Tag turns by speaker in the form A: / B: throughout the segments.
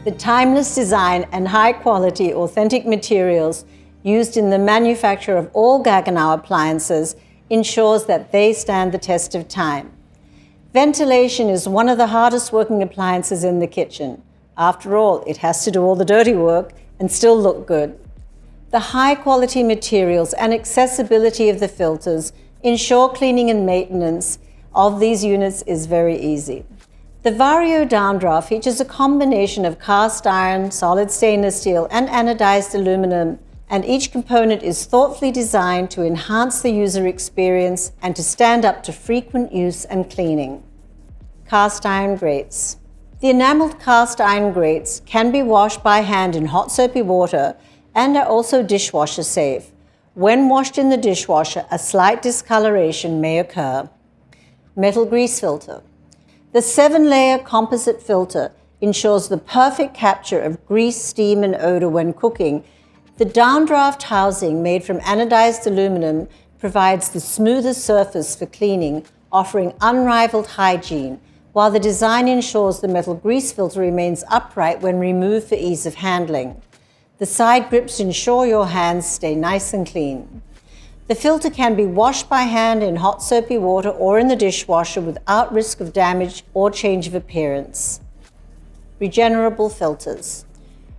A: The timeless design and high-quality, authentic materials used in the manufacture of all Gaggenau appliances ensures that they stand the test of time. Ventilation is one of the hardest working appliances in the kitchen. After all, it has to do all the dirty work and still look good. The high-quality materials and accessibility of the filters ensure cleaning and maintenance of these units is very easy. The Vario Downdraft features a combination of cast iron, solid stainless steel, and anodized aluminum, and each component is thoughtfully designed to enhance the user experience and to stand up to frequent use and cleaning. Cast iron grates. The enameled cast iron grates can be washed by hand in hot soapy water and are also dishwasher safe. When washed in the dishwasher, a slight discoloration may occur. Metal grease filter. The 7-layer composite filter ensures the perfect capture of grease, steam, and odor when cooking. The downdraft housing made from anodized aluminum provides the smoothest surface for cleaning, offering unrivaled hygiene, while the design ensures the metal grease filter remains upright when removed for ease of handling. The side grips ensure your hands stay nice and clean. The filter can be washed by hand in hot soapy water or in the dishwasher without risk of damage or change of appearance. Regenerable filters.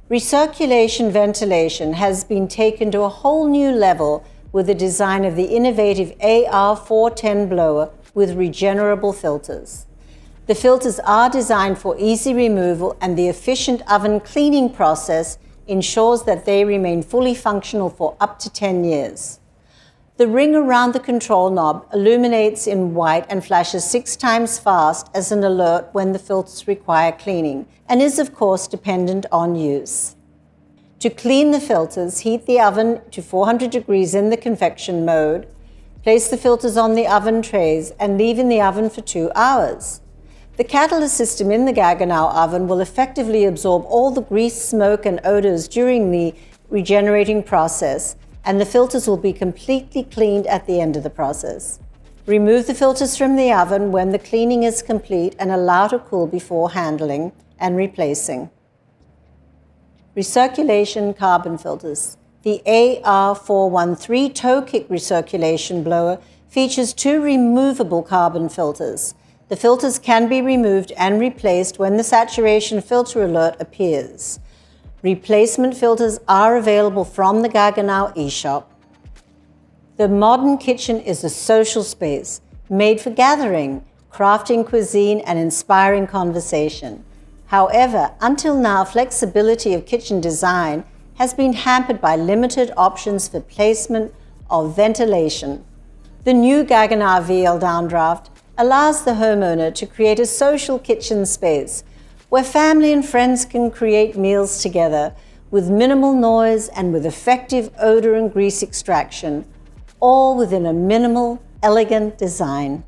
A: Recirculation ventilation has been taken to a whole new level with the design of the innovative AR410 blower with regenerable filters. The filters are designed for easy removal, and the efficient oven cleaning process ensures that they remain fully functional for up to 10 years. The ring around the control knob illuminates in white and flashes 6 times fast as an alert when the filters require cleaning, and is of course dependent on use. To clean the filters, heat the oven to 400 degrees in the convection mode, place the filters on the oven trays, and leave in the oven for 2 hours. The catalyst system in the Gaggenau oven will effectively absorb all the grease, smoke, and odors during the regenerating process, and the filters will be completely cleaned at the end of the process. Remove the filters from the oven when the cleaning is complete and allow to cool before handling and replacing. Recirculation carbon filters. The AR413 toe kick recirculation blower features 2 removable carbon filters. The filters can be removed and replaced when the saturation filter alert appears. Replacement filters are available from the Gaggenau eShop. The modern kitchen is a social space made for gathering, crafting cuisine, and inspiring conversation. However, until now, flexibility of kitchen design has been hampered by limited options for placement of ventilation. The new Gaggenau VL Downdraft allows the homeowner to create a social kitchen space where family and friends can create meals together with minimal noise and with effective odor and grease extraction, all within a minimal, elegant design.